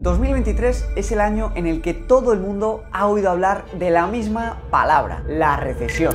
2023 es el año en el que todo el mundo ha oído hablar de la misma palabra, la recesión.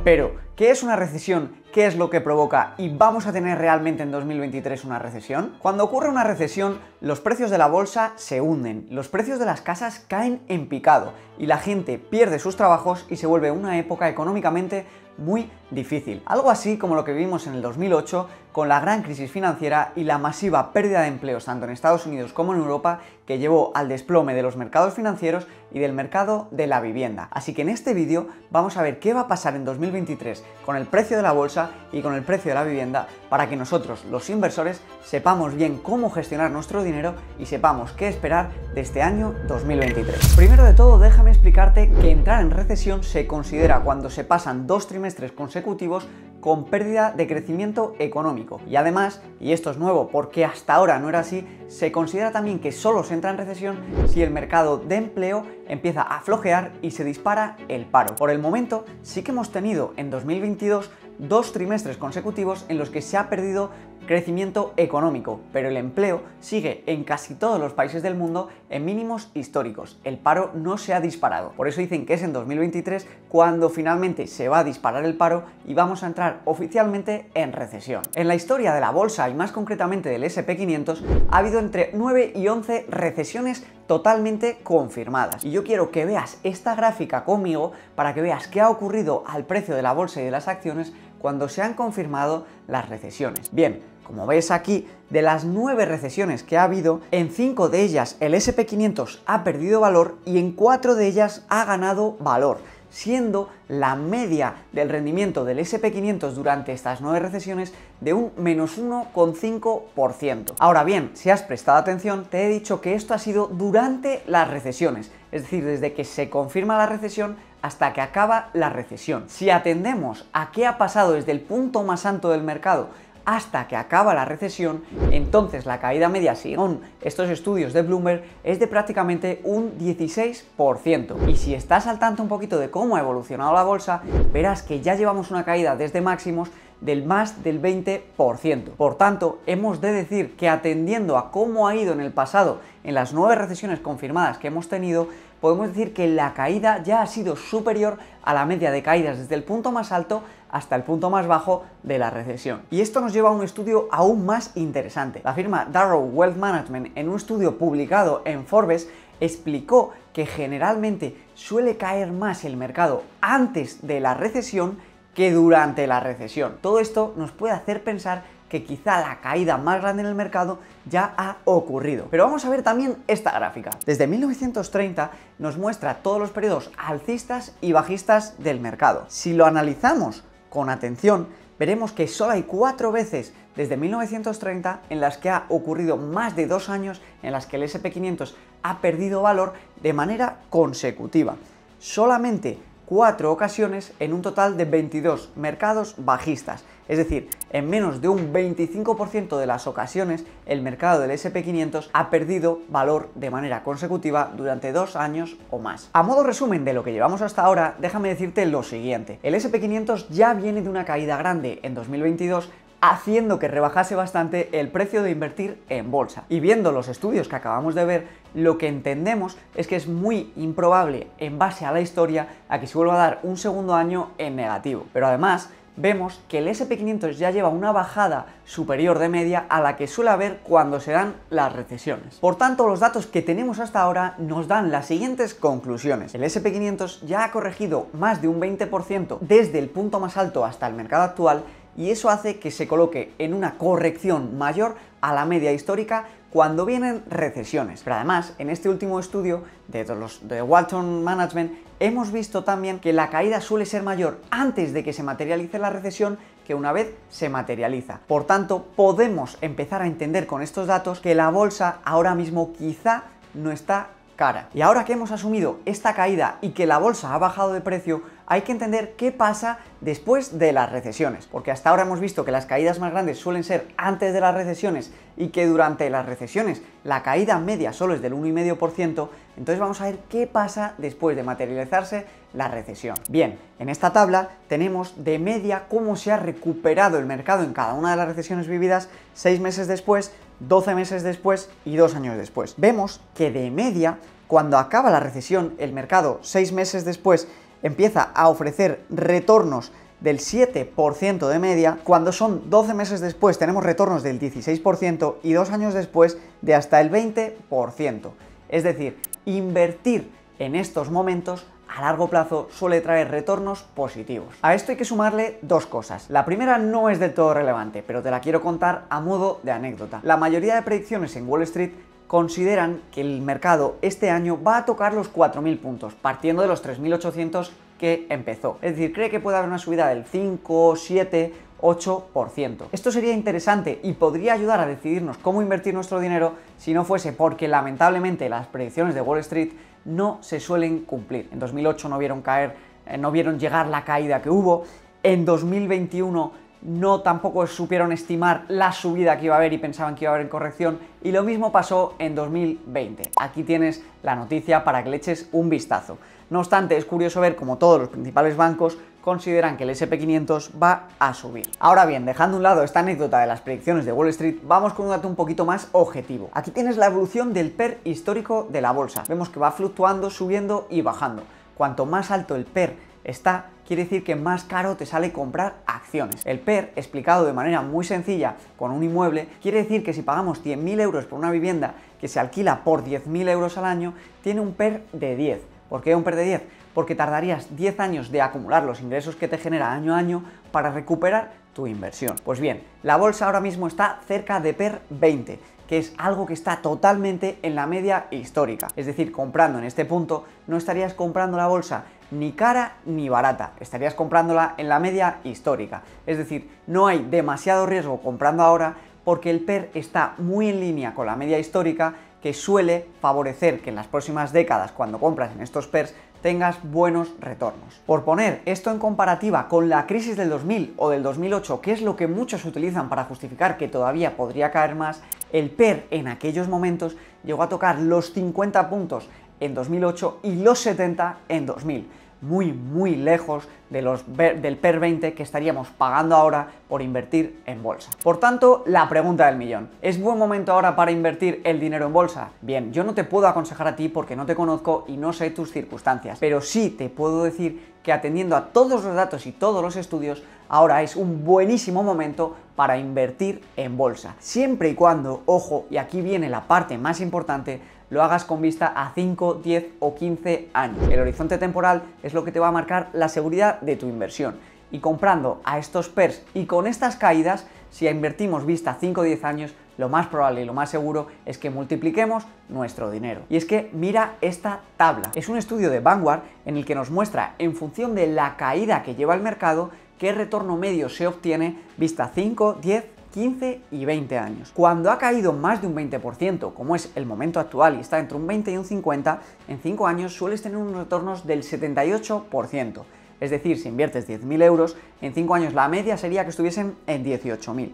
Pero, ¿qué es una recesión? ¿Qué es lo que provoca? ¿Y vamos a tener realmente en 2023 una recesión? Cuando ocurre una recesión, los precios de la bolsa se hunden, los precios de las casas caen en picado y la gente pierde sus trabajos y se vuelve una época económicamente muy difícil. Algo así como lo que vivimos en el 2008 con la gran crisis financiera y la masiva pérdida de empleos tanto en Estados Unidos como en Europa que llevó al desplome de los mercados financieros y del mercado de la vivienda. Así que en este vídeo vamos a ver qué va a pasar en 2023 con el precio de la bolsa y con el precio de la vivienda para que nosotros, los inversores, sepamos bien cómo gestionar nuestro dinero y sepamos qué esperar de este año 2023. Primero de todo, déjame explicarte que entrar en recesión se considera cuando se pasan 2 trimestres consecutivos con pérdida de crecimiento económico. Y además, y esto es nuevo porque hasta ahora no era así, se considera también que solo se entra en recesión si el mercado de empleo empieza a flojear y se dispara el paro. Por el momento, sí que hemos tenido en 2022 2 trimestres consecutivos en los que se ha perdido crecimiento económico, pero el empleo sigue en casi todos los países del mundo en mínimos históricos. El paro no se ha disparado. Por eso dicen que es en 2023 cuando finalmente se va a disparar el paro y vamos a entrar oficialmente en recesión. En la historia de la bolsa y más concretamente del S&P 500 ha habido entre 9 y 11 recesiones totalmente confirmadas. Y yo quiero que veas esta gráfica conmigo para que veas qué ha ocurrido al precio de la bolsa y de las acciones cuando se han confirmado las recesiones. Bien, como ves aquí, de las 9 recesiones que ha habido, en 5 de ellas el S&P 500 ha perdido valor y en 4 de ellas ha ganado valor, siendo la media del rendimiento del S&P 500 durante estas 9 recesiones de un menos 1,5%. Ahora bien, si has prestado atención, te he dicho que esto ha sido durante las recesiones, es decir, desde que se confirma la recesión hasta que acaba la recesión. Si atendemos a qué ha pasado desde el punto más alto del mercado hasta que acaba la recesión, entonces la caída media, según estos estudios de Bloomberg, es de prácticamente un 16%. Y si estás al tanto un poquito de cómo ha evolucionado la bolsa, verás que ya llevamos una caída desde máximos del más del 20%. Por tanto, hemos de decir que atendiendo a cómo ha ido en el pasado en las 9 recesiones confirmadas que hemos tenido, podemos decir que la caída ya ha sido superior a la media de caídas desde el punto más alto hasta el punto más bajo de la recesión. Y esto nos lleva a un estudio aún más interesante. La firma Darrow Wealth Management, en un estudio publicado en Forbes, explicó que generalmente suele caer más el mercado antes de la recesión que durante la recesión. Todo esto nos puede hacer pensar que quizá la caída más grande en el mercado ya ha ocurrido. Pero vamos a ver también esta gráfica. Desde 1930 nos muestra todos los periodos alcistas y bajistas del mercado. Si lo analizamos con atención, veremos que solo hay 4 veces desde 1930 en las que ha ocurrido más de 2 años en las que el S&P 500 ha perdido valor de manera consecutiva. Solamente 4 ocasiones en un total de 22 mercados bajistas. Es decir, en menos de un 25% de las ocasiones el mercado del S&P 500 ha perdido valor de manera consecutiva durante 2 años o más. A modo resumen de lo que llevamos hasta ahora, déjame decirte lo siguiente. El S&P 500 ya viene de una caída grande en 2022, haciendo que rebajase bastante el precio de invertir en bolsa. Y viendo los estudios que acabamos de ver, lo que entendemos es que es muy improbable, en base a la historia, a que se vuelva a dar un segundo año en negativo. Pero además, vemos que el S&P 500 ya lleva una bajada superior de media a la que suele haber cuando se dan las recesiones. Por tanto, los datos que tenemos hasta ahora nos dan las siguientes conclusiones. El S&P 500 ya ha corregido más de un 20% desde el punto más alto hasta el mercado actual, y eso hace que se coloque en una corrección mayor a la media histórica cuando vienen recesiones. Pero además, en este último estudio de Walton Management, hemos visto también que la caída suele ser mayor antes de que se materialice la recesión que una vez se materializa. Por tanto, podemos empezar a entender con estos datos que la bolsa ahora mismo quizá no está cara. Y ahora que hemos asumido esta caída y que la bolsa ha bajado de precio, hay que entender qué pasa después de las recesiones, porque hasta ahora hemos visto que las caídas más grandes suelen ser antes de las recesiones y que durante las recesiones la caída media solo es del 1,5%, entonces vamos a ver qué pasa después de materializarse la recesión. Bien, en esta tabla tenemos de media cómo se ha recuperado el mercado en cada una de las recesiones vividas 6 meses después, 12 meses después y 2 años después. Vemos que de media, cuando acaba la recesión, el mercado 6 meses después empieza a ofrecer retornos del 7% de media, cuando son 12 meses después tenemos retornos del 16% y 2 años después de hasta el 20%. Es decir, invertir en estos momentos a largo plazo suele traer retornos positivos. A esto hay que sumarle dos cosas. La primera no es del todo relevante, pero te la quiero contar a modo de anécdota. La mayoría de predicciones en Wall Street consideran que el mercado este año va a tocar los 4.000 puntos, partiendo de los 3.800 que empezó. Es decir, cree que puede haber una subida del 5, 7, 8%. Esto sería interesante y podría ayudar a decidirnos cómo invertir nuestro dinero si no fuese porque lamentablemente las predicciones de Wall Street no se suelen cumplir. En 2008 no vieron llegar la caída que hubo. En 2021 no tampoco supieron estimar la subida que iba a haber y pensaban que iba a haber en corrección, y lo mismo pasó en 2020. Aquí tienes la noticia para que le eches un vistazo. No obstante, es curioso ver cómo todos los principales bancos consideran que el S&P 500 va a subir. Ahora bien, dejando a un lado esta anécdota de las predicciones de Wall Street, vamos con un dato un poquito más objetivo. Aquí tienes la evolución del PER histórico de la bolsa. Vemos que va fluctuando, subiendo y bajando. Cuanto más alto el PER está, quiere decir que más caro te sale comprar acciones. El PER, explicado de manera muy sencilla con un inmueble, quiere decir que si pagamos 100.000 euros por una vivienda que se alquila por 10.000 euros al año, tiene un PER de 10. ¿Por qué un PER de 10? Porque tardarías 10 años de acumular los ingresos que te genera año a año para recuperar tu inversión. Pues bien, la bolsa ahora mismo está cerca de PER 20, que es algo que está totalmente en la media histórica. Es decir, comprando en este punto, no estarías comprando la bolsa ni cara ni barata, estarías comprándola en la media histórica. Es decir, no hay demasiado riesgo comprando ahora porque el PER está muy en línea con la media histórica, que suele favorecer que en las próximas décadas, cuando compras en estos PERs, tengas buenos retornos. Por poner esto en comparativa con la crisis del 2000 o del 2008, que es lo que muchos utilizan para justificar que todavía podría caer más, el PER en aquellos momentos llegó a tocar los 50 puntos en 2008 y los 70 en 2000. Muy lejos de del PER 20 que estaríamos pagando ahora por invertir en bolsa. Por tanto, la pregunta del millón: ¿es buen momento ahora para invertir el dinero en bolsa? Bien, yo no te puedo aconsejar a ti porque no te conozco y no sé tus circunstancias, pero sí te puedo decir que atendiendo a todos los datos y todos los estudios, ahora es un buenísimo momento para invertir en bolsa. Siempre y cuando, ojo, y aquí viene la parte más importante, lo hagas con vista a 5, 10 o 15 años. El horizonte temporal es lo que te va a marcar la seguridad de tu inversión. Y comprando a estos PERs y con estas caídas, si invertimos vista a 5 o 10 años, lo más probable y lo más seguro es que multipliquemos nuestro dinero. Y es que mira esta tabla. Es un estudio de Vanguard en el que nos muestra, en función de la caída que lleva el mercado, qué retorno medio se obtiene vista a 5, 10, 15 y 20 años. Cuando ha caído más de un 20%, como es el momento actual y está entre un 20 y un 50, en 5 años sueles tener unos retornos del 78%. Es decir, si inviertes 10.000 euros, en 5 años la media sería que estuviesen en 18.000.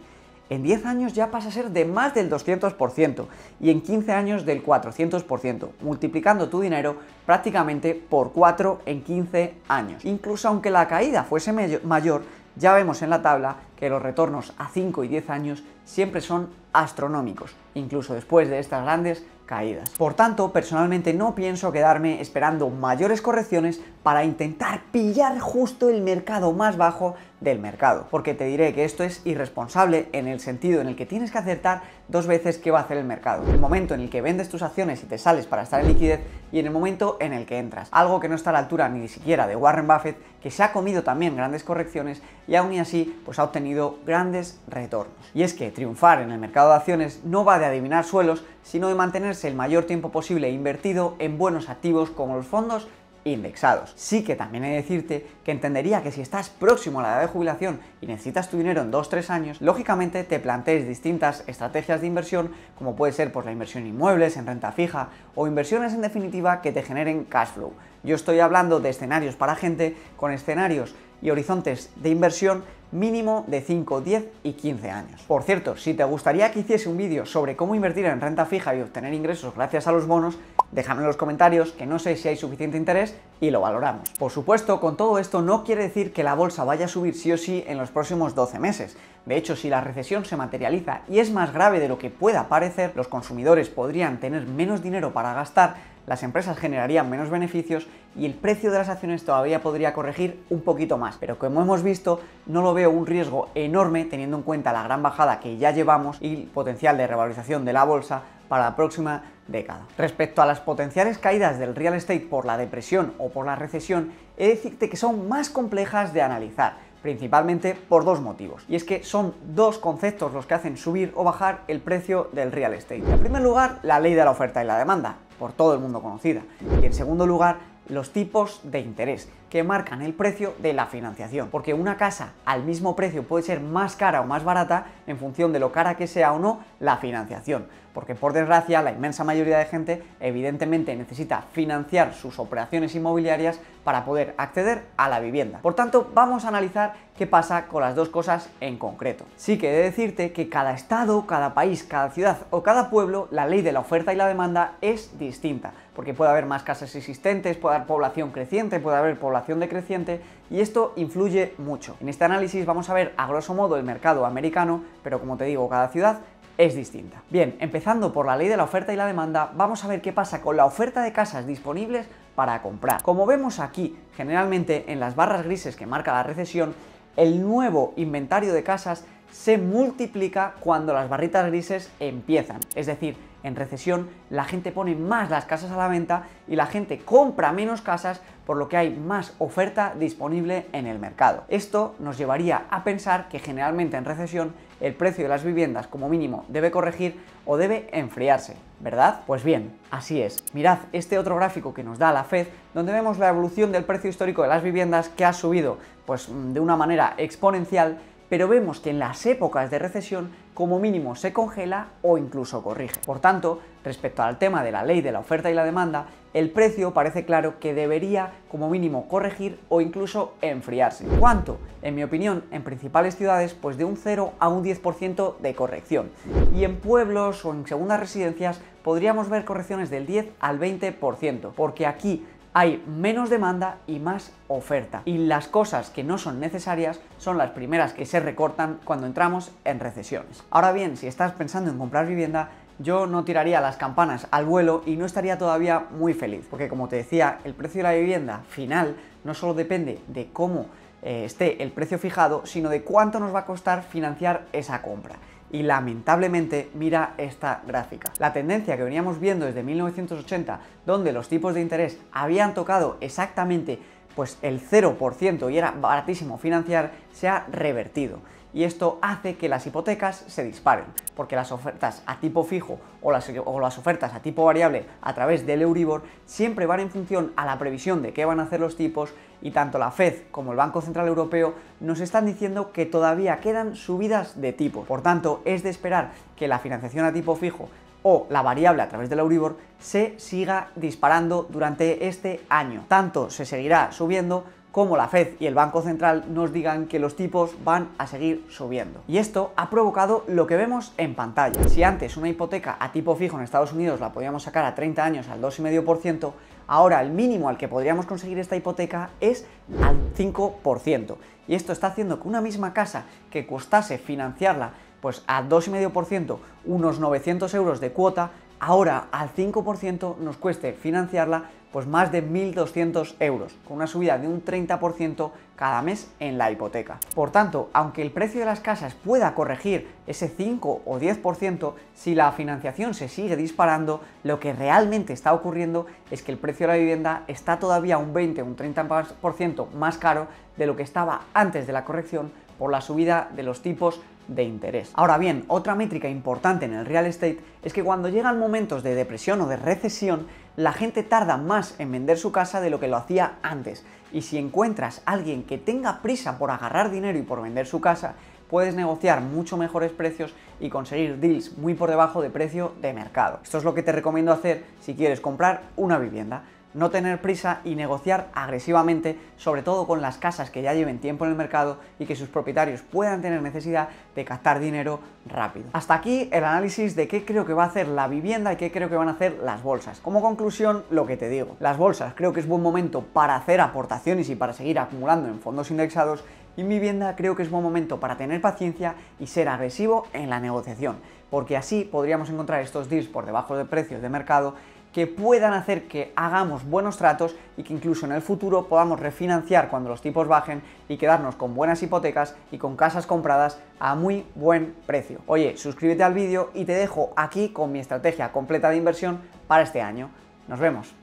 En 10 años ya pasa a ser de más del 200% y en 15 años del 400%, multiplicando tu dinero prácticamente por 4 en 15 años. Incluso aunque la caída fuese mayor, ya vemos en la tabla que los retornos a 5 y 10 años siempre son astronómicos, incluso después de estas grandes caídas. Por tanto, personalmente no pienso quedarme esperando mayores correcciones para intentar pillar justo el mercado más bajo del mercado, porque te diré que esto es irresponsable en el sentido en el que tienes que acertar 2 veces qué va a hacer el mercado: el momento en el que vendes tus acciones y te sales para estar en liquidez, y en el momento en el que entras, algo que no está a la altura ni siquiera de Warren Buffett, que se ha comido también grandes correcciones y aún y así pues ha obtenido grandes retornos. Y es que triunfar en el mercado de acciones no va de adivinar suelos, sino de mantenerse el mayor tiempo posible invertido en buenos activos como los fondos indexados. Sí que también he de decirte que entendería que si estás próximo a la edad de jubilación y necesitas tu dinero en 2-3 años, lógicamente te plantees distintas estrategias de inversión, como puede ser pues la inversión en inmuebles, en renta fija o inversiones en definitiva que te generen cash flow. Yo estoy hablando de escenarios para gente con escenarios y horizontes de inversión mínimo de 5, 10 y 15 años. Por cierto, si te gustaría que hiciese un vídeo sobre cómo invertir en renta fija y obtener ingresos gracias a los bonos, déjame en los comentarios, que no sé si hay suficiente interés y lo valoramos. Por supuesto, con todo esto no quiere decir que la bolsa vaya a subir sí o sí en los próximos 12 meses. De hecho, si la recesión se materializa y es más grave de lo que pueda parecer, los consumidores podrían tener menos dinero para gastar, las empresas generarían menos beneficios y el precio de las acciones todavía podría corregir un poquito más. Pero como hemos visto, no lo veo un riesgo enorme teniendo en cuenta la gran bajada que ya llevamos y el potencial de revalorización de la bolsa para la próxima década. Respecto a las potenciales caídas del real estate por la depresión o por la recesión, he de decirte que son más complejas de analizar, principalmente por dos motivos. Y es que son dos conceptos los que hacen subir o bajar el precio del real estate. En primer lugar, la ley de la oferta y la demanda, por todo el mundo conocida. Y en segundo lugar, los tipos de interés, que marcan el precio de la financiación. Porque una casa al mismo precio puede ser más cara o más barata en función de lo cara que sea o no la financiación. Porque por desgracia la inmensa mayoría de gente evidentemente necesita financiar sus operaciones inmobiliarias para poder acceder a la vivienda. Por tanto, vamos a analizar qué pasa con las dos cosas en concreto. Sí que he de decirte que cada estado, cada país, cada ciudad o cada pueblo, la ley de la oferta y la demanda es distinta. Porque puede haber más casas existentes, puede haber población creciente, puede haber población decreciente y esto influye mucho. En este análisis vamos a ver a grosso modo el mercado americano, pero como te digo, cada ciudad es distinta. Bien, empezando por la ley de la oferta y la demanda, vamos a ver qué pasa con la oferta de casas disponibles para comprar. Como vemos aquí, generalmente en las barras grises que marca la recesión, el nuevo inventario de casas se multiplica cuando las barritas grises empiezan. Es decir, en recesión la gente pone más las casas a la venta y la gente compra menos casas, por lo que hay más oferta disponible en el mercado. Esto nos llevaría a pensar que generalmente en recesión el precio de las viviendas como mínimo debe corregir o debe enfriarse, ¿verdad? Pues bien, así es. Mirad este otro gráfico que nos da la FED, donde vemos la evolución del precio histórico de las viviendas que ha subido pues de una manera exponencial, pero vemos que en las épocas de recesión como mínimo se congela o incluso corrige. Por tanto, respecto al tema de la ley de la oferta y la demanda, el precio parece claro que debería como mínimo corregir o incluso enfriarse. ¿Cuánto? En mi opinión, en principales ciudades, pues de un 0 a un 10% de corrección. Y en pueblos o en segundas residencias podríamos ver correcciones del 10 al 20%, porque aquí hay menos demanda y más oferta. Y las cosas que no son necesarias son las primeras que se recortan cuando entramos en recesiones. Ahora bien, si estás pensando en comprar vivienda, yo no tiraría las campanas al vuelo y no estaría todavía muy feliz. Porque como te decía, el precio de la vivienda final no solo depende de cómo esté el precio fijado, sino de cuánto nos va a costar financiar esa compra. Y lamentablemente mira esta gráfica. La tendencia que veníamos viendo desde 1980, donde los tipos de interés habían tocado exactamente pues el 0% y era baratísimo financiar, se ha revertido. Y esto hace que las hipotecas se disparen, porque las ofertas a tipo fijo o las ofertas a tipo variable a través del Euribor siempre van en función a la previsión de qué van a hacer los tipos, y tanto la FED como el Banco Central Europeo nos están diciendo que todavía quedan subidas de tipos. Por tanto, es de esperar que la financiación a tipo fijo o la variable a través del Euribor se siga disparando durante este año. Tanto se seguirá subiendo como la FED y el Banco Central nos digan que los tipos van a seguir subiendo. Y esto ha provocado lo que vemos en pantalla. Si antes una hipoteca a tipo fijo en Estados Unidos la podíamos sacar a 30 años al 2,5%, ahora el mínimo al que podríamos conseguir esta hipoteca es al 5%. Y esto está haciendo que una misma casa que costase financiarla pues a 2,5%, unos 900 euros de cuota, ahora al 5% nos cueste financiarla pues más de 1.200 euros, con una subida de un 30% cada mes en la hipoteca. Por tanto, aunque el precio de las casas pueda corregir ese 5 o 10%, si la financiación se sigue disparando, lo que realmente está ocurriendo es que el precio de la vivienda está todavía un 20 o un 30% más caro de lo que estaba antes de la corrección por la subida de los tipos de interés. Ahora bien, otra métrica importante en el real estate es que cuando llegan momentos de depresión o de recesión, la gente tarda más en vender su casa de lo que lo hacía antes. Y si encuentras a alguien que tenga prisa por agarrar dinero y por vender su casa, puedes negociar mucho mejores precios y conseguir deals muy por debajo de precio de mercado. Esto es lo que te recomiendo hacer si quieres comprar una vivienda. No tener prisa y negociar agresivamente, sobre todo con las casas que ya lleven tiempo en el mercado y que sus propietarios puedan tener necesidad de captar dinero rápido. Hasta aquí el análisis de qué creo que va a hacer la vivienda y qué creo que van a hacer las bolsas. Como conclusión, lo que te digo, las bolsas creo que es buen momento para hacer aportaciones y para seguir acumulando en fondos indexados, y en vivienda creo que es buen momento para tener paciencia y ser agresivo en la negociación, porque así podríamos encontrar estos deals por debajo de precios de mercado que puedan hacer que hagamos buenos tratos y que incluso en el futuro podamos refinanciar cuando los tipos bajen y quedarnos con buenas hipotecas y con casas compradas a muy buen precio. Oye, suscríbete al vídeo y te dejo aquí con mi estrategia completa de inversión para este año. Nos vemos.